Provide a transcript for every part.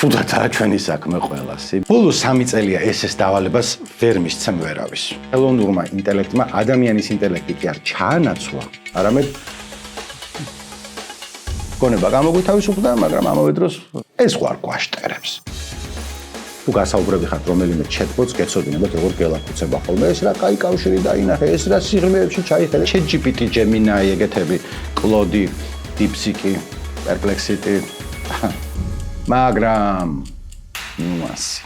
ცუდადაა ჩვენი საქმე ყველასი. ბოლო 3 წელია ეს დავალებას ვერ მისცემ ვერავის. ხელოვნურმა ინტელექტმა ადამიანის ინტელექტი კი არ ჩაანაცვლა, არამედ გონება გამოგვითავისუფლდა, მაგრამ ამავე დროს ეს ხوار გვაშტერებს. თუ გასაუბრები ხართ რომელიმე chatbot-ს, გეცოდინებათ როგორ გელაფუცება ხოლმე ეს რა კაი კავშირი დაინახე, ეს რა სიღრმეებში ჩაიხედა. ChatGPT, Gemini, ეგეთები, Claude, DeepSeek, Perplexity. მაგრამ ნუანსი.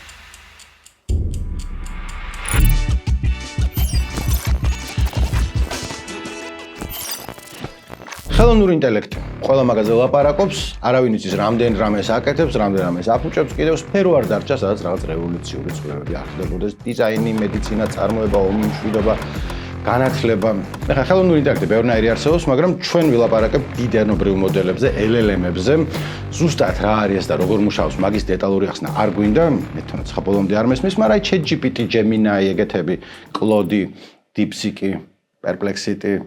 ხელოვნური ინტელექტი ყველა მაგაზე ლაპარაკობს, არავინ იცის რამდენ რამეს აკეთებს, რამდენ რამეს აფუჭებს, კიდევ სფერო არ დარჩა, სადაც რაღაც რევოლუციური ცვლილებები არ ხდებოდეს, დიზაინი, მედიცინა, წარმოება, ომი, მშვიდობა, განათლება. ეხლა ხელოვნური ინტელექტი ბევრნაირი არსებობს, მაგრამ ჩვენ ვილაპარაკებთ დიდენობრივ მოდელებზე, LLM-ებზე. ზუსტად რა არის და როგორ მუშაობს, მაგის დეტალური ახსნა არ გვინდა, მე თვითონაც ხა ბოლომდე არ მესმის, მაგრამ ChatGPT, Gemini, ეგეთები, Claude, DeepSeek, Perplexity,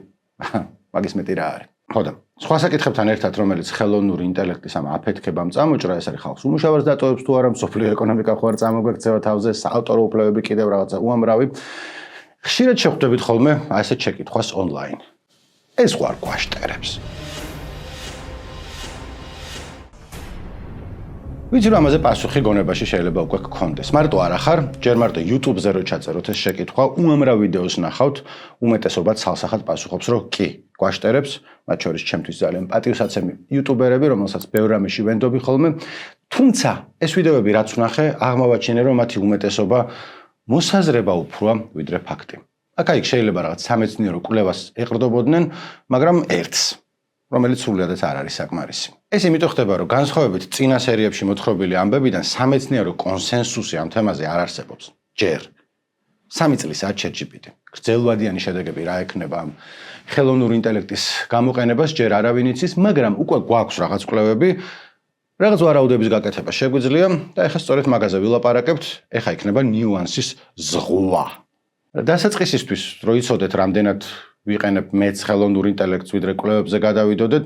მაგის მეტი რა არის. ხოდა, სხვა საკითხებთან ერთად, რომელიც ხელოვნური ინტელექტის ამ აფეთქებამ წამოჭრა, ეს არის ხალხს უმუშავარს დატოვებს თუ არა, მსოფლიო ეკონომიკა ხო არ წამოგვექცევა თავზე, საავტორო უფლებები კიდევ რაღაცა უამრავი. ხშირად შეხვდებით ხოლმე ასეთ შეკითხვას ონლაინ. ეს ხوار გვაშტერებს. ვიცი რომ ამაზე პასუხი გონებაში შეიძლება უკვე გქონდეს. მარტო არ ახარ, ჯერ მარტო YouTube-ზე რო ჩაწეროთ ეს შეკითხვა, უამრავ ვიდეოს ნახავთ, უმეტესობა ცალსახად პასუხობს, რომ კი, გვაშტერებს, მათ შორის ჩემთვის ძალიან პატივსაცემი YouTuber-ები, რომელსაც ბევრ რამეში ვენდობი ხოლმე, თუმცა ეს ვიდეოები რაც ვნახე, აღმოვაჩინე რომ მათი უმეტესობა მოსაზრება უფროა ვიდრე ფაქტი. აქ შეიძლება რაღაც სამეცნიერო კვლევას ეყრდნობოდნენ, მაგრამ ერთს, რომელიც სრულიადაც არ არის საკმარისი. ეს იმიტომ ხდება, რომ განსხვავებით წინა სერიებში მოთხრობილი ამბებიდან სამეცნიერო კონსენსუსი ამ თემაზე არ არსებობს. ჯერ 3 წლისაა ChatGPT. გრძელვადიანი შედეგები რა ექნება ამ ხელოვნური ინტელექტის გამოყენებას ჯერ არავინ იცის, მაგრამ უკვე გვაქვს რაღაც კვლევები, რაღაც ვარაუდების გაკეთება შეგვიძლია და ეხლა სწორედ მაგაზე ვილაპარაკებთ, ეხლა იქნება ნიუანსის ზღვა. დასაწყისისთვის, რომ იცოდეთ რამდენად ვიყენებ მეც ხელოვნურ ინტელექტს ვიდრე კვლევებზე გადავიდოდეთ,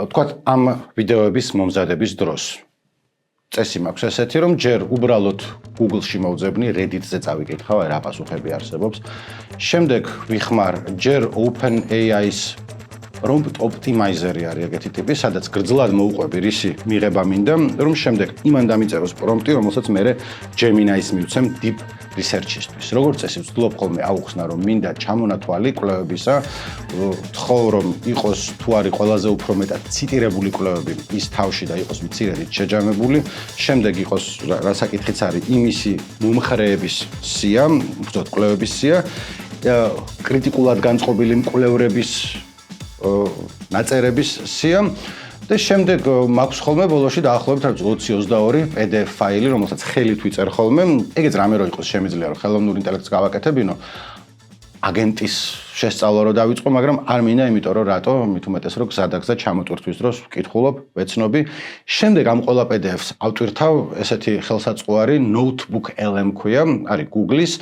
ვთქვათ ამ ვიდეოების მომზადების დროს. წესი მაქვს ესეთი, რომ ჯერ უბრალოდ Google-ში მოვძებნი, Reddit-ზე წავიკითხავ, რა პასუხები არსებობს. შემდეგ ვიხმარ ჯერ OpenAI-ის prompt optimizer-ი არის ეგეთი ტიპი, სადაც გრძლად მოუყვები რისი მიღება მინდა, რომ შემდეგ იმან დამიწეროს პრომპტი, რომელსაც მე Gemini-ს მივცემ deep research-ისთვის. როგორც წესი ვცდილობ ხოლმე აუხსნა, რომ მინდა ჩამონათვალი კვლევებისა, ვთხოვ რომ იყოს თუ არის ყველაზე უფრო მეტად ციტირებული კვლევები ის თავში და იყოს მცირედით შეჯამებული, შემდეგ იყოს რა საკითხიც არის იმისი მომხრეების სია, უბრალოდ კვლევების სია, კრიტიკულად განწყობილი მკვლევრების ნაწერების სია და შემდეგ მაქვს ხოლმე ბოლოში დაახლოებით 20-22 PDF ფაილი, რომელსაც ხელით ვიწერ ხოლმე. ეგეც რამე რო იყოს შემიძლია რომ ხელოვნურ ინტელექტს გავაკეთებინო, აგენტის შესწავლა რო დავიწყო, მაგრამ არ მინდა, იმიტომ რომ რატო, მით უმეტეს რომ გზადაგზა ჩამოტვირთვის დროს ვკითხულობ, ვეცნობი. შემდეგ ამ ყველა PDF-ს ავტვირთავ ესეთი ხელსაწყოარი Notebook LM ქვია, არის Google-ის,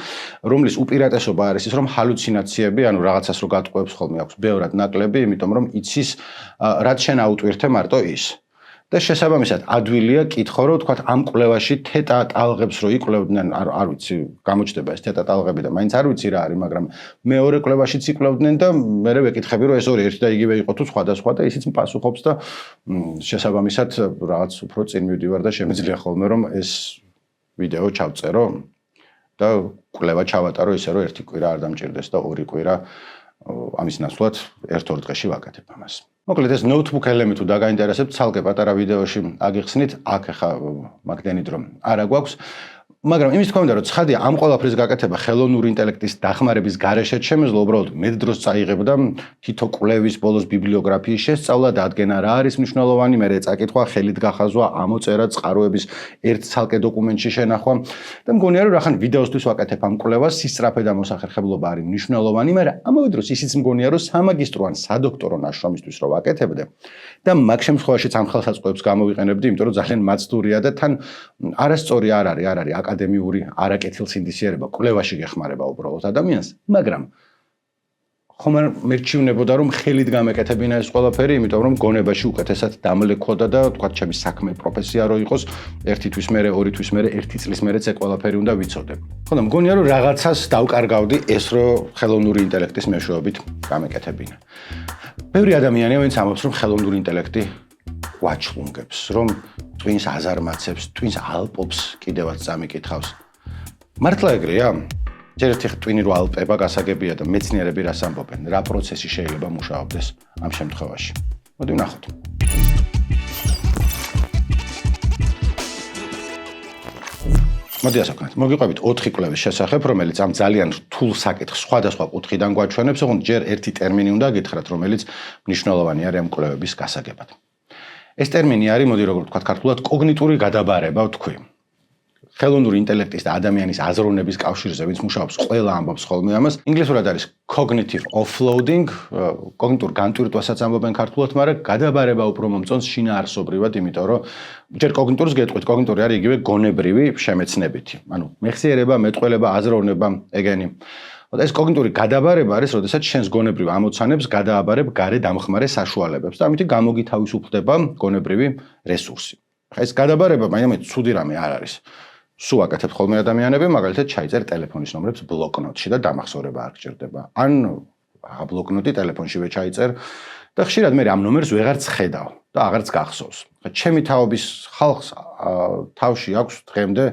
რომლის უპირატესობა არის ის, რომ ჰალუცინაციები, ანუ რაღაცას რო გატყუებს ხოლმე აქვს ბევრად ნაკლები, იმიტომ რომ იცის რაც შენ აუტვირთე მარტო ის. და შესაბამისად ადვილია კითხო, რომ თქვათ ამ კვლევაში თეტა ტალღებს რო იკვლევდნენ, არ ვიცი, გამოჩნდება ეს თეტა ტალღები და მაინც არ ვიცი რა არის, მაგრამ მეორე კვლევაშიც იკვლევდნენ და მე ვეკითხები, რომ ეს ორი ერთი და იგივე იყო თუ სხვადასხვა და ისიც პასუხობს და შესაბამისად რაღაც უფრო წინ მივდივარ და შემიძლია ხოლმე რომ ეს ვიდეო ჩავწერო და კვლევა ჩავატარო ისე რომ ერთი კვირა არ დამჭირდეს და ორი კვირა ამის ნაცვლად ერთ-ორ დღეში ვაკეთებ ამას. მოკლედ ეს notebook LM-ი თუ დაგაინტერესებთ, ცალკე პატარა ვიდეოში აგიხსნით, აქ ახლა მაგდენით რომ არა გვაქვს, მაგრამ იმის თქმა უნდა, რომ ცხადია ამ ყველაფრის გაკეთება ხელოვნური ინტელექტის დახმარების გარეშეც შემეძლო უბრალოდ მეტ დროს წაიღებდა თითო კვლევის ბოლოს ბიბლიოგრაფიის შესწავლა, დადგენა რა არის მნიშვნელოვანი, მერე წაკითხვა, ხელით გახაზვა, ამოწერა, წყაროების ერთ ცალკე დოკუმენტში შენახვა და მგონია რომ რახან ვიდეოსთვის ვაკეთებ ამ კვლევას, სისწრაფე და მოსახერხებლობა არის მნიშვნელოვანი, მაგრამ ამავე დროს ისიც მგონია რომ სამაგისტრო ან სადოქტორო ნაშრომისთვის რო ვაკეთებდე და მაგ შემთხვევაშიც ამ ხელსაწყოებს გამოვიყენებდი, იმიტომ რომ ძალიან მაცდურია და თან არასწორი არ არის აკადემიური არაკეთილსინდისიერება კვლევაში გეხმარება უბრალოდ ადამიანს, მაგრამ ხომ არ მერჩივნებოდა რომ ხელით გამეკეთებინა ეს ყველაფერი, იმიტომ რომ გონებაში უკეთესად დამლექოდა და თქვა ჩემი საქმე პროფესია რო იყოს, ერთი თვის მერე, ორი თვის მერე, ერთი წლის მერეც ეს ყველაფერი უნდა ვიცოდე. ხო და მგონია რომ რაღაცას დავკარგავდი ეს რო ხელოვნური ინტელექტის მეშვეობით გამეკეთებინა. ბევრი ადამიანია ვინც ამბობს რომ ხელოვნური ინტელექტი ვაჩლუნგებს, რომ twins აზარმაცებს, twins ალპობს კიდევაც წამიკითხავს. მართლა ეგრეა? ჯერ ერთი twin რო ალპება გასაგებია და მეცნიერები რას ამბობენ, რა პროცესი შეიძლება მუშაობდეს ამ შემთხვევაში. მოდი ვნახოთ. მოდი ასე ვქნათ. მოგიყვებით 4 კვლევის შესახებ, რომელიც ამ ძალიან რთულ საკითხს სხვადასხვა კუთხიდან გვაჩვენებს, ოღონდ ჯერ ერთი ტერმინი უნდა გითხრათ, რომელიც მნიშვნელოვანი არის ამ კვლევების გასაგებად. ეს ტერმინი არის, მოდი როგორ ვთქვათ ქართულად, კოგნიტური გადაბარება ვთქვი. ხელოვნური ინტელექტის და ადამიანის აზროვნების კავშირზე, ვინც მუშაობს, ყველა ამბობს ხოლმე ამას. ინგლისურად არის cognitive offloading, კოგნიტურ განტვირთვასაც ამბობენ ქართულად, მაგრამ გადაბარება უფრო მომწონს შინაარსობრივად, იმიტომ რომ ჯერ კოგნიტურს გეტყვით, კოგნიტური არის იგივე გონებრივი შემეცნებითი. ანუ მეხსიერება, მეტყველება, აზროვნება, ეგენი. ეს კოგნიტური გადაბარება არის, როდესაც შენს გონებრივ ამოცანებს გადააბარებ გარე დამხმარე საშუალებებს და ამით გამოგითავისუფლდება გონებრივი რესურსი. ეს გადაბარება მაინც ცუდი რამე არ არის. სულ აკეთებთ ხოლმე ადამიანები, მაგალითად ჩაიწერთ ტელეფონის ნომრებს ბლოკნოტში და დამახსოვრება არ გჭირდება. ან ბლოკნოტი ტელეფონშივე ჩაიწერ და ხშირად მე ამ ნომერს ვეღარც ხედავ და აღარც გახსოვს. ჩემი თაობის ხალხს თავში აქვს დღემდე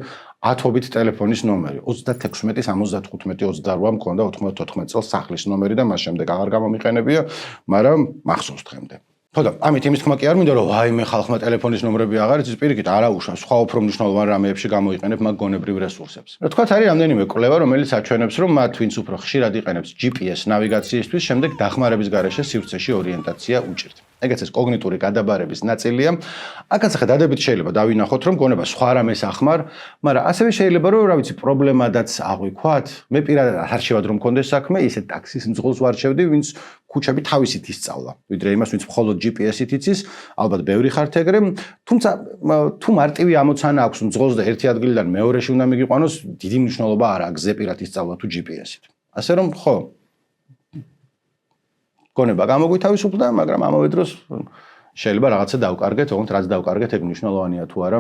ათობით ტელეფონის ნომერი, 36, 75, 28 მქონდა 94 წელს სახლის ნომერი და მას შემდეგ აღარ გამომიყენებია, მაგრამ მახსოვს დღემდე. ხო და ამით იმის თქმა კი არ მინდა რომ ვაიმე ხალხმა ტელეფონის ნომრები აღარ იცის, პირიქით არა უშავს, სხვა უფრო მნიშვნელოვან რამეებში გამოიყენებ მაგ გონებრივ რესურსებს. რა თქვათ არის რამდენიმე კვლევა, რომელიც აჩვენებს, რომ მათ ვინც უფრო ხშირად იყენებს GPS ნავიგაციისთვის, შემდეგ დახმარების გარეშე სივრცეში ორიენტაცია უჭირთ. ეგეც ეს კოგნიტური გადაბარების ნაწილია. აქაც ახლა დადებით შეიძლება დავინახოთ, რომ გონება სხვა რამეს ახმარ, მაგრამ ასევე შეიძლება რომ რა ვიცი, პრობლემადაც აღვიქვათ. მე პირადად არ შევად რომ მქონდეს საქმე, ისე ტაქსის მძღოლს ვარჩევდი, ვინც ქუჩები თავისით ისწავლა. ვიდრე იმას, ვინც მხოლოდ GPS-ით იცის, ალბათ ბევრი ხართ ეგრე, თუმცა თუ მარტივი ამოცანა აქვს მძღოლს და ერთი ადგილიდან მეორეში უნდა მიგიყვანოს, დიდი მნიშვნელობა არ აქვს ზეპირად ისწავლა თუ GPS-ით. ასე რომ ხო გონება გამოგვითავისუფლდა, მაგრამ ამავე დროს შეიძლება რაღაცა დავკარგეთ, ოღონდ რაც დავკარგეთ, ეგ მნიშვნელოვანია თუ არა,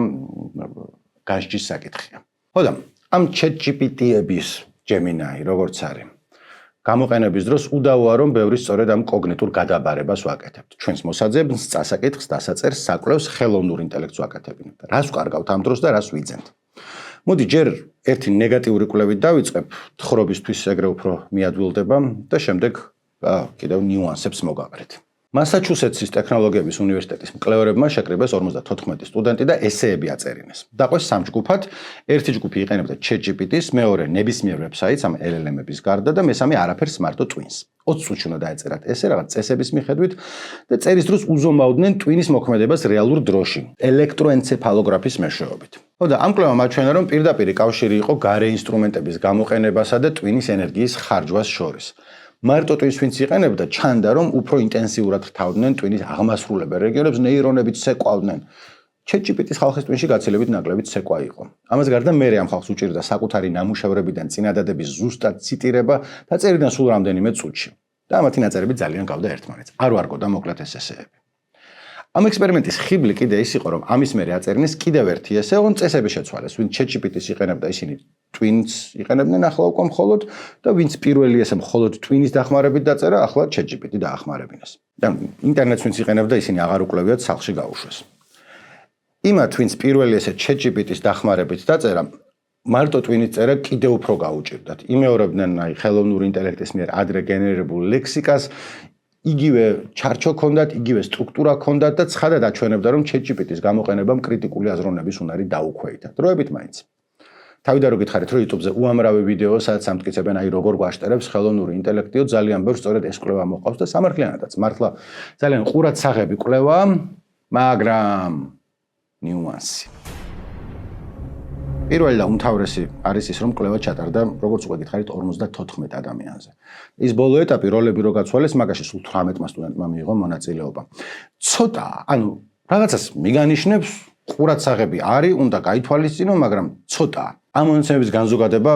განსჯის საკითხია. ხო და ამ ChatGPT-ების Gemini, როგორც არის, გამოყენების დროს უდავოა რომ ბევრი სწორედ ამ კოგნიტურ გადაბარებას ვაკეთებთ. ჩვენს მოსაძებს წასაკითხს, დასაწერს, საკვლევს ხელოვნურ ინტელექტს ვაკეთებინებთ. რას ვკარგავთ ამ დროს და რას ვიძენთ? მოდი ჯერ ერთი ნეგატიური კვლევით დავიწყებ, თხრობისთვის ეგრე უფრო მიადვილდება და შემდეგ კიდევ ნიუანსებს მოგაყრით. მასაჩუსეტსის ტექნოლოგიების უნივერსიტეტის მკვლევარებმა შეკრიბეს 54 სტუდენტი და ესეები აწერინეს. დაყვეს 3 ჯგუფად, ერთი ჯგუფი იყენებდა ChatGPT-ს, მეორე ნებისმიერ ვებსაიტს ამ LLM-ების გარდა და მესამე არაფერს მარტო Twins. 20 წუთში უნდა დაეწერათ ესე რაღაც წესების მიხედვით და წერის დროს უზომავდნენ Twin-ის მოქმედებას რეალურ დროში, ელექტროენცეფალოგრაფის მეშვეობით. ხო და ამ კვლევამ აჩვენა, რომ პირდაპირი კავშირი იყო გარე ინსტრუმენტების გამოყენებასა და Twin-ის ენერგიის ხარჯვას შორის. მარტო Twins ვინც იყენებდა, ჩანდა რომ უფრო ინტენსიურად ღვთავდნენ Twin-ის აღმასრულებელ რეგიონებს, ნეირონებით ცეკვავდნენ. ChatGPT-ის ხალხის Twin-ში გაცილებით ნაკლებით ცეკვა იყო. ამას გარდა მერე ამ ხალხს უჭირდა საკუთარი ნამუშევრებიდან წინადადების ზუსტად ციტირება და წერიდან სულ რამდენიმე წუთში. და ამათი ნაწერები ძალიან გავდა ერთმანეთს. არ ვარგოდა მოკლედ ეს ესეები. ამ ექსპერიმენტის ხიბლი კიდე ის იყო, რომ ამის მერე აწერინეს კიდევ ერთი ესე, ოღონდ წესები შეცვალეს. ვინც ChatGPT-ს იყენებდა, ისინი Twins იყენებდნენ ახლა უკვე მხოლოდ და ვინც პირველი ესე მხოლოდ Twin-ის დახმარებით დაწერა, ახლა ChatGPT დაახმარებინეს. და ინტერნეტს ვინც იყენებდა, ისინი აღარ უკვლევიათ სახლში გაუშვეს. იმათ ვინც პირველი ესე ChatGPT-ის დახმარებით დაწერა, მარტო Twin-ის წერა კიდევ უფრო გაუჭირდათ. იმეორებდნენ აი ხელოვნური ინტელექტის მიერ ადრე გენერირებულ ლექსიკას, იგივე ჩარჩო ჰქონდათ, იგივე სტრუქტურა ჰქონდათ და ცხადად აჩვენებდა, რომ ChatGPT-ის გამოყენებამ კრიტიკული აზროვნების უნარი დაუქვეითა. დროებით მაინც. თავიდან რო გითხარით, რომ YouTube-ზე უამრავი ვიდეო, სადაც ამტკიცებენ აი როგორ გვაშტერებს ხელოვნური ინტელექტიო, ძალიან ბევრს სწორედ ეს კვლევა მოყავს და სამართლიანადაც. მართლა ძალიან ყურადსაღები კვლევა, მაგრამ ნიუანსი. პირველი და უმთავრესი არის ის, რომ კვლევა ჩატარდა, როგორც უკვე გითხარით, 54 ადამიანზე. ის ბოლო ეტაპი როლები რო გაცვალეს, მაგაში სულ 18 სტუდენტმა მიიღო მონაწილეობა. ცოტა, ანუ რაღაცას მიგანიშნებს, ყურადსაღები არის, უნდა გაითვალისწინო, მაგრამ ცოტა. ამ მონაცემების განზოგადება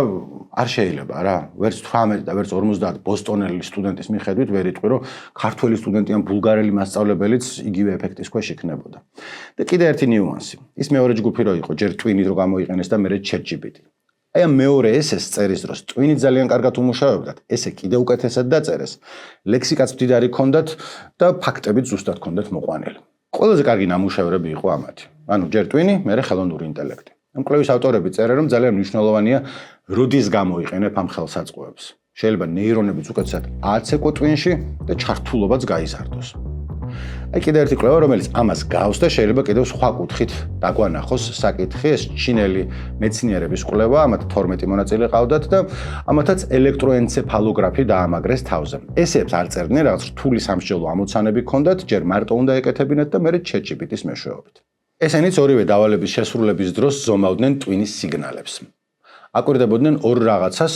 არ შეიძლება რა. ვერც 18 და ვერც 50 ბოსტონელი სტუდენტის მიხედვით ვერ იტყვი, რომ ქართველი სტუდენტი ან ბულგარელი მასწავლებელიც იგივე ეფექტის ქვეშ იქნებოდა. და კიდე ერთი ნიუანსი. ის მეორე ჯგუფი რო იყო, ჯერ Twin-ით რო გამოიყენეს და მეორე ChatGPT. აი ამ მეორე ესეს წერის დროს Twin-ი ძალიან კარგად უმუშავებდათ. ესე კიდე უკეთესად დაწერეს. ლექსიკაც მდიდარი ჰქონდათ და ფაქტებით ზუსტად ჰქონდათ მოყვანილი. ყველაზე კარგი ნამუშევრები იყო ამათი. ანუ ჯერ Twin-ი, მერე ხელოვნური ინტელექტი. ამ კვლევის ავტორები წერენ, რომ ძალიან მნიშვნელოვანია, როდის გამოიყენებ ამ ხელსაწყოებს. შეიძლება ნეირონებიც უკეთესად აცეკო Twin-ში და ჩართულობაც გაიზარდოს. აი კიდე ერთი კვლევა, რომელიც ამას გავს და შეიძლება კიდევ სხვა კუთხით დაგვანახოს საკითხი, ეს ჩინელი მეცნიერების კვლევა, ამათ 12 მონაწილე ყავდათ და ამათაც ელექტროენცეფალოგრაფი დაამაგრეს თავზე. ესეებს არ წერდნენ, რაღაც რთული სამსჯელო ამოცანები ჰქონდათ, ჯერ მარტო უნდა ეკეთებინათ და მერე ChatGPT-ის მეშვეობით. ესენიც ორივე დავალების შესრულების დროს ზომავდნენ Twin-ის სიგნალებს. აკვირდებოდნენ ორ რაღაცას,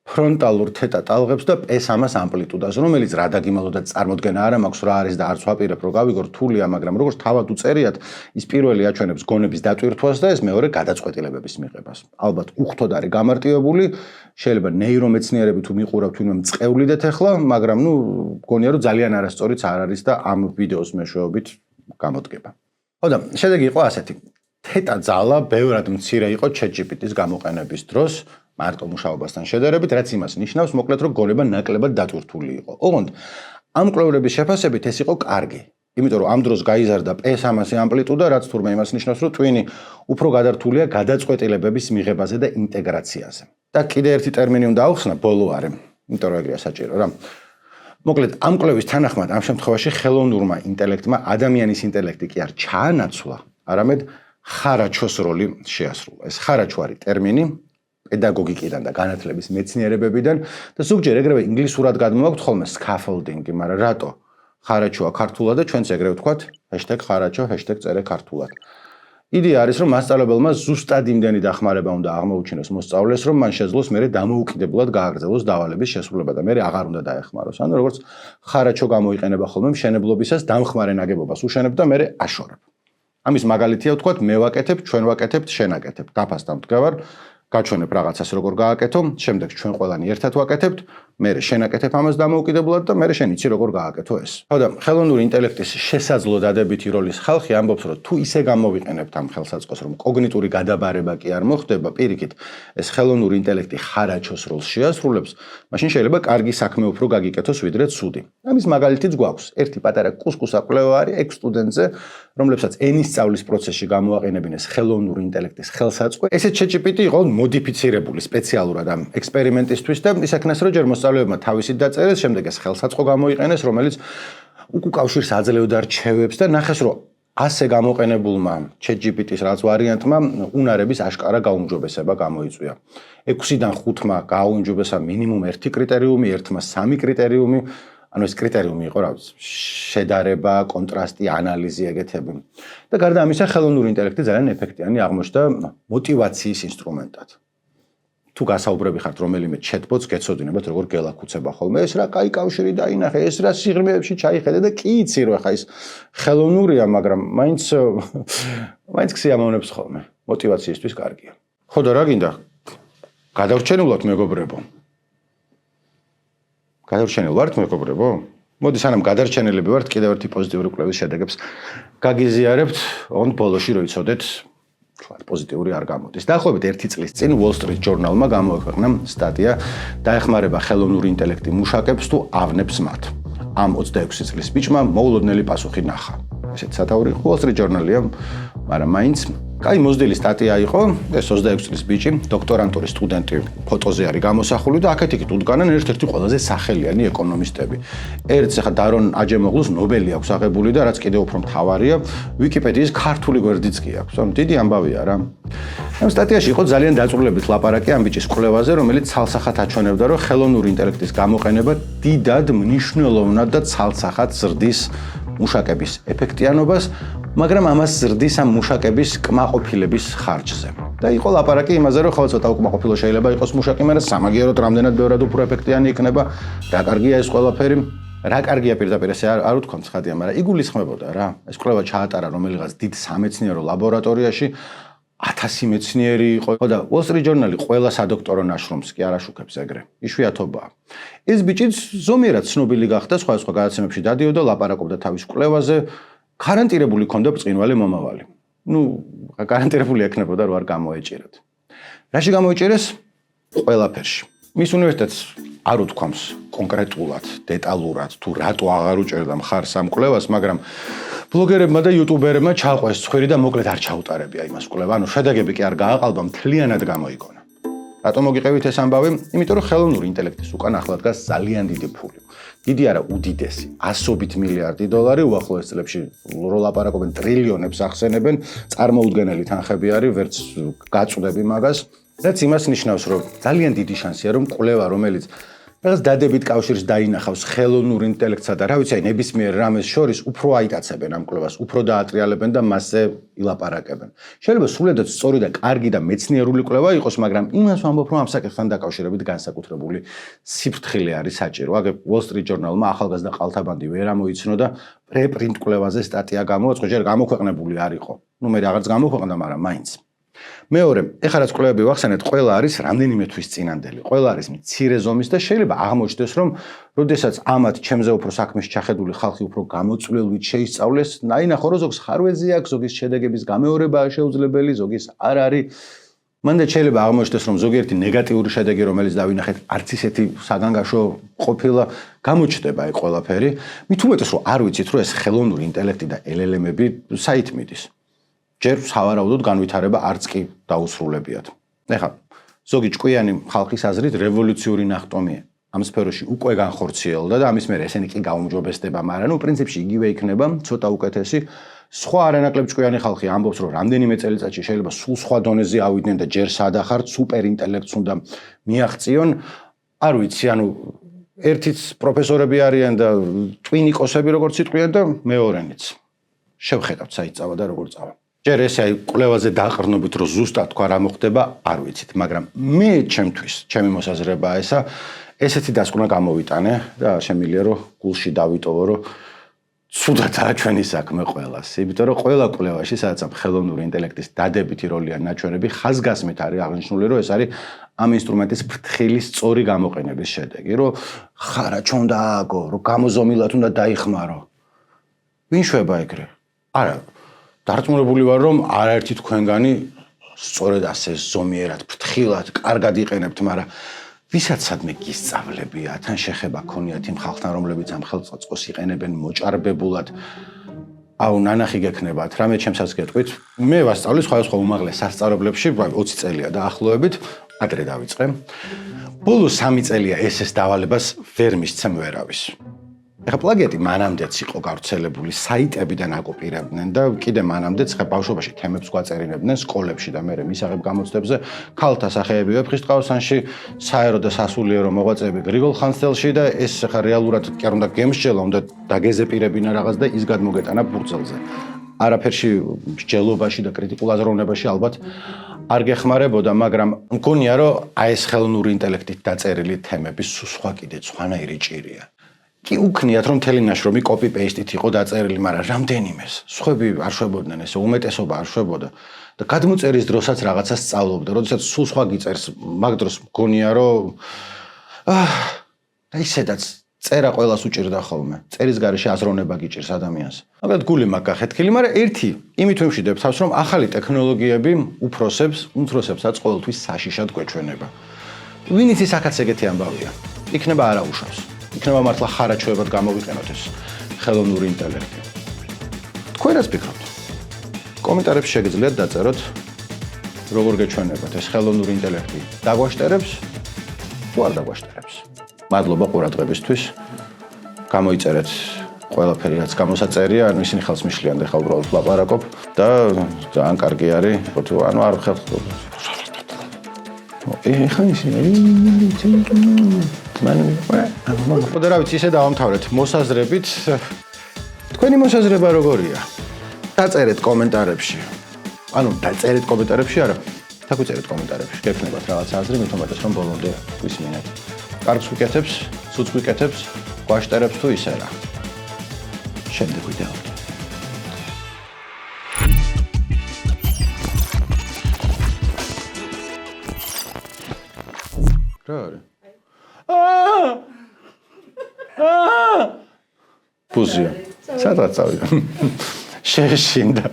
ფრონტალურ თეტა ტალღებს და P300 ამპლიტუდას, რომელიც რა დაგიმალოთ წარმოდგენა არ მაქვს რა არის და არც ვაპირებ რომ გავიგო რთულია, მაგრამ როგორც თავად უწერიათ, ის პირველი აჩვენებს გონების დატვირთვას და ეს მეორე გადაწყვეტილებების მიღებას. ალბათ უხთოდ არის გამარტივებული, შეიძლება ნეირომეცნიერები თუ მიყურავთ ვინმე მწყევლიდეთ ახლა, მაგრამ მგონია რომ ძალიან არასწორიც არ არის და ამ ვიდეოს მეშვეობით გამოდგება. ხოდა, შედეგი იყო ასეთი. თეტა ძალა ბევრად მცირე იყო ChatGPT-ის გამოყენების დროს, მარტო მუშაობასთან შედარებით, რაც იმას ნიშნავს, მოკლედ რომ გონება ნაკლებად დატვირთული იყო. ოღონდ ამ კვლევების შეფასებით ეს იყო კარგი, იმიტომ რომ ამ დროს გაიზარდა P300 ამპლიტუდა, რაც თურმე იმას ნიშნავს, რომ Twin-ი უფრო გადართულია გადაწყვეტილებების მიღებაზე და ინტეგრაციაზე. და კიდე ერთი ტერმინი უნდა ავხსნა, ბოლო არის, იმიტომ რომ ეგრეა საჭირო რა. მოკლედ, ამ კვლევის თანახმად, ამ შემთხვევაში ხელოვნურმა ინტელექტმა ადამიანის ინტელექტი კი არ ჩაანაცვლა, არამედ ხარაჩოს როლი შეასრულა. ეს ხარაჩო არის ტერმინი პედაგოგიკიდან და განათლების მეცნიერებებიდან და ზოგჯერ ეგრევე ინგლისურად გადმოვაქვთ ხოლმე scaffolding-ი, მაგრამ რატო? ხარაჩოა ქართულად და ჩვენც ეგრევე ვთქვათ #ხარაჩო, #წერე ქართულად. იდეა არის, რომ მასწავლებელმა ზუსტად იმდენი დახმარება უნდა აღმოუჩინოს მოსწავლეს, რომ მან შეძლოს მერე დამოუკიდებლად გააგრძელოს დავალების შესრულება და მერე აღარ უნდა დაეხმაროს. ანუ როგორც ხარაჩო გამოიყენება ხოლმე მშენებლობისას, დამხმარე ნაგებობას უშენებ და მერე აშორებ. ამის მაგალითია ვთქვათ, მე ვაკეთებ, ჩვენ ვაკეთებთ, შენ აკეთებ. დაფასთან მდგავარ, გაჩვენებ რაღაცას როგორ გააკეთო, შემდეგ ჩვენ ყველანი ერთად ვაკეთებთ, მერე შენ აკეთებ ამას დამოუკიდებლად და მერე შენ იცი როგორ გააკეთო ეს. ხოდა, ხელოვნური ინტელექტის შესაძლო დადებითი როლის ხალხი ამბობს, რომ თუ ისე გამოვიყენებთ ამ ხელსაწყოს, რომ კოგნიტური გადაბარება კი არ მოხდება, პირიქით, ეს ხელოვნური ინტელექტი ხარაჩოს როლს შეასრულებს, მაშინ შეიძლება კარგი საქმე უფრო გაგიკეთოს ვიდრე ცუდი. ამის მაგალითიც გვაქვს. ერთი პატარა კუსკუსა კვლევა არის 6 სტუდენტზე, რომლებსაც ენის სწავლის პროცესში გამოაყენებინეს ხელოვნური ინტელექტის ხელსაწყო. ესეც ChatGPT იყო მოდიფიცირებული სპეციალურად ამ ექსპერიმენტისთვის და ის ეკნეს რომ ჯერ მოსწავლეებმა თავისით დაწერეს, შემდეგ ეს ხელსაწყო გამოიყენეს, რომელიც უკავშირს აძლევდა რჩევებს და ნახეს რომ ასე გამოყენებულმა ChatGPT-ის რაც ვარიანტმა უნარების აშკარა გაუმჯობესება გამოიწვია. 6-დან 5-მა გააუმჯობესა მინიმუმ 1 კრიტერიუმი, 1-მა 3 კრიტერიუმი, ანუ ეს კრიტერიუმი იყო რა ვიცი, შედარება, კონტრასტი, ანალიზი ეგეთები. და გარდა ამისა, ხელოვნური ინტელექტი ძალიან ეფექტიანი აღმოჩნდა მოტივაციის ინსტრუმენტად. თუ გასაუბრები ხართ რომელიმე chatbot-ს, გეცოდინებათ როგორ გელაქუცება ხოლმე, ეს რა კაი კავშირი დაინახე, ეს რა სიღრმეებში ჩაიხედე და კი იცი რომ ხა ის ხელოვნურია, მაგრამ მაინც ქსიამოვნებს ხოლმე. მოტივაციისთვის კარგია. ხო და რა გინდა? გადავრჩენილოთ მეგობრებო. გადარჩენილ ვართ მეგობრებო? მოდი სანამ გადარჩენილები ვართ, კიდევ ერთი პოზიტიური კვლევის შედეგებს გაგიზიარებთ, ოღონდ ბოლოში რო იცოდეთ, თქვათ პოზიტიური არ გამოდის. დაახლოებით 1 წლის წინ Wall Street Journal-მა გამოაქვეყნა სტატია დაეხმარება ხელოვნური ინტელექტი მუშაკებს თუ ავნებს მათ. ამ 26 წლის ბიჭმა მოულოდნელი პასუხი ნახა. ესეც სათაური Wall Street Journal-ია, მაგრამ მაინც კაი მოზრდილი სტატია იყო, ეს 26 წლის ბიჭი, დოქტორანტური სტუდენტი ფოტოზე არის გამოსახული და აქეთ-იქით უდგანან ერთ-ერთი ყველაზე სახელიანი ეკონომისტები. ერთს ახლა დარონ აჯემოღლუს ნობელი აქვს აღებული და რაც კიდევ უფრო მთავარია, ვიკიპედიის ქართული გვერდიც კი აქვს. ანუ დიდი ამბავია რა. ამ სტატიაში იყო ძალიან დაწვრილებით ლაპარაკი ამ ბიჭის კვლევაზე, რომელიც ცალსახად აჩვენებდა, რომ ხელოვნური ინტელექტის გამოყენება დიდად მნიშვნელოვნად და ცალსახად ზრდის მუშაკების ეფექტიანობას, მაგრამ ამას ზრდის ამ მუშაკების კმაყოფილების ხარჯზე. და იყო ლაპარაკი იმაზე, რომ ხო ცოტა უკმაყოფილო შეიძლება იყოს მუშაკი, მაგრამ სამაგიეროდ რამდენად ბევრად უფრო ეფექტიანი იქნება, რა კარგია ეს ყველაფერი. რა კარგია პირდაპირ ესე არ ვთქვამთ ხადია, მაგრამ იგულისხმებოდა რა. ეს კვლევა ჩაატარა რომელიღაც დიდ სამეცნიერო ლაბორატორიაში. 1000 მეცნიერი იყო და Wall Street Journal-ი ყველა სადოქტორო ნაშრომს კი არ აშუქებს ეგრე. იშვიათობაა. ეს ბიჭიც ზომიერად ცნობილი გახდა სხვადასხვა გადაცემებში დადიოდა, ლაპარაკობდა თავის კვლევაზე, გარანტირებული ჰქონდა ბრწყინვალე მომავალი. გარანტირებული ექნებოდა რო არ გამოეჭირათ. რაში გამოეჭირეს? ყველაფერში. მის უნივერსიტეტს არ უთქვამს კონკრეტულად, დეტალურად თუ რატო აღარ უჭერდა მხარს ამ კვლევას, მაგრამ ბლოგერებმა და იუტუბერებმა ჩაყვეს ცხვირი და მოკლედ არ ჩაუტარებია იმას კვლევა. ანუ შედეგები კი არ გააყალბა, მთლიანად გამოიგონა. რატომ მოგიყევით ეს ამბავი? იმიტომ რომ ხელოვნური ინტელექტის უკან ახლა დგას ძალიან დიდი ფული. დიდი არა, უდიდესი, 100 მილიარდი დოლარი უახლოეს წლებში რო ლაპარაკობენ ტრილიონებს ახსენებენ, წარმოუდგენელი თანხები არის, ვერც გაწვდები მაგას. რაც იმას ნიშნავს, რომ ძალიან დიდი შანსია, რომ კვლევა, რომელიც რაღაც დადებით კავშირს დაინახავს ხელოვნურ ინტელექტსა და რა ვიცი, აი ნებისმიერ რამეს შორის უფრო აიტაცებენ ამ კვლევას, უფრო დაატრიალებენ და მასზე ილაპარაკებენ. შეიძლება სრულიადად სწორი და კარგი და მეცნიერული კვლევა იყოს, მაგრამ იმას ვამბობ, რომ ამ საკითხთან დაკავშირებით განსაკუთრებული სიფრთხილე არის საჭირო. აგერ Wall Street Journal-მა ახალგაზრდა ყალთაბანდი ვერ ამოიცნო და პრეპრინტ კვლევაზე სტატია გამოაცხო, ჯერ გამოქვეყნებული არ იყო. ნუ მე რაღაც გამოქვეყნდა, მაგრამ მაინც. მეორე, ეხლა რაც კვლევები ვახსენეთ, ყველა არის რამდენიმე თვის წინანდელი, ყველა არის მცირე ზომის და შეიძლება აღმოჩნდეს, რომ როდესაც ამათ ჩემზე უფრო საქმეს ჩახედული ხალხი უფრო გამოწვლილვით შეისწავლეს, ნაინახო რომ ზოგს ხარვეზი აქვს, ზოგის შედეგების გამეორებაა შეუძლებელი, ზოგის არ არის. მანდ შეიძლება აღმოჩნდეს, რომ ზოგიერთი ნეგატიური შედეგი, რომელიც დავინახეთ, არც ისეთი საგანგაშო ყოფილა, გამოჩნდება ეგ ყველაფერი. მით უმეტეს, რომ არ ვიცით, რომ ეს ხელოვნური ინტელექტი და LLM-ები საით მიდის. ჯერ სავარაუდოდ განვითარება არც კი დაუსრულებიათ. ეხლა ზოგი ჭკვიანი ხალხის აზრით რევოლუციური ნახტომია ამ სფეროში უკვე განხორციელდა და ამის მერე ესენი კი გაუმჯობესდება, მაგრამ პრინციპში იგივე იქნება, ცოტა უკეთესი. სხვა არანაკლებ ჭკვიანი ხალხი ამბობს, რომ რამდენიმე წელიწადში შეიძლება სულ სხვა დონეზე ავიდნენ და ჯერ სადახართ სუპერ ინტელექტს უნდა მიაღწიონ. არ ვიცი, ანუ ერთიც პროფესორები არიან და ტვინიკოსები როგორც იტყვიან და მეორენიც. შევხედავთ საით წავა და როგორ წავა. ჯერ ესე აი კვლევაზე დაყრდნობით რომ ზუსტად თქვა რა მოხდება, არ ვიცით, მაგრამ მე ჩემთვის, ჩემი მოსაზრებაა ესა, ესეთი დასკვნა გამოვიტანე და შემიძლია რომ გულში დავიტოვო, რომ ცუდადაა ჩვენი საქმე ყველას. იმიტომ რომ ყველა კვლევაში, სადაც ამ ხელოვნური ინტელექტის დადებითი როლია ნაჩვენები, ხაზგასმით არის აღნიშნული, რომ ეს არის ამ ინსტრუმენტის ფრთხილის სწორი გამოყენების შედეგი, რომ ხარა ჩონ დააგო, რომ გამოზომილად უნდა დაიხმარო. ვინ შვება ეგრე? არა დარწმუნებული ვარ, რომ არაერთი თქვენგანი სწორედ ასე ზომიერად, ფრთხილად, კარგად იყენებთ, მაგრამ ვისაც სადმე გისწავლებია, თან შეხება ქონიათ იმ ხალხთან, რომლებიც ამ ხელწყოწს იყენებენ მოჭარბებულად. აუ, ნანახი გექნებათ, რამე ჩემსაც გეტყვით. მე ვასწავლი სხვადასხვა უმაღლეს სასწავლებლებში, 20 წელია დაახლოებით, ადრე დავიწყე. ბოლო 3 წელია ეს დავალებას ვერ მისცემ ვერავის. ეხლა პლაგიატი მანამდეც იყო გავრცელებული, საიტებიდან აკოპირებდნენ და კიდე მანამდეც ხა ბავშვობაში თემებს გვაწერინებდნენ სკოლებში და მე მისაღებ გამოცდებზე ქალთა სახეები ვეფხისტყაოსანში, საერო და სასულიერო მოღვაწეები გრიგოლ ხანძთელში და ეს ხა რეალურად კი არ უნდა გემსჯელა, უნდა დაგეზეპირებინა რაღაც და ის გადმოგეტანა ბურთელზე. არაფერში მსჯელობაში და კრიტიკულ აზროვნებაში ალბათ არ გეხმარებოდა, მაგრამ მგონია რომ აი ეს ხელოვნური ინტელექტით დაწერილი თემები სხვა კიდე სხვანაირი ჭირია. კი უქნიათ რომ მთელი ნაშრომი copy-paste-ით იყო დაწერილი, მაგრამ რამდენიმეს სხვები არ შვებოდნენ, ესე უმეტესობა არ შვებოდა და გადმოწერის დროსაც რაღაცას სწავლობდა, როდესაც სულ სხვა გიწერს, მაგ დროს მგონია რომ ისედაც წერა ყველას უჭირდა ხოლმე. წერის გარეშე აზროვნება გიჭირს ადამიანს. მაგალითად გული მაგ ახეთქილი, მაგრამ ერთი იმით ვიმშვიდებ თავს, რომ ახალი ტექნოლოგიები უმცროსებსაც ყოველთვის საშიშად გვეჩვენება. ვინც ის აქაც ეგეთი ამბავია. იქნება არაუშავს. იქნება მართლა ხარაჩვევად გამოვიყენოთ ეს ხელოვნური ინტელექტი. თქვენ რას ფიქრობთ? კომენტარებში შეგიძლიათ დაწეროთ, როგორ გეჩვენებათ ეს ხელოვნური ინტელექტი დაგვაშტერებს თუ არ დაგვაშტერებს. მადლობა ყურადღებისთვის. გამოიწერეთ ყველაფერი რაც გამოსაწერია, ანუ ისინი ხელს მიშლიან და ხა უბრალოდ ვლაპარაკობ და ძალიან კარგი არის, თუ ანუ არ ხელს ეხლა ხო და რა ვიცი, ისე დავამთავრეთ მოსაზრებით. თქვენი მოსაზრება როგორია? დაწერეთ კომენტარებში. ანუ დაწერეთ კომენტარებში, არა, დაგვიწერეთ კომენტარებში. გექნებათ რაღაც აზრი, მით უმეტეს რომ ბოლომდე ვისმინეთ. კარგს ვიკეთებს, ცუდს ვიკეთებს, გვაშტერებს თუ ისე რა. შემდეგ ვიდეო. რა არის? პუზია. სადღაც წავიდა. შეშინდა.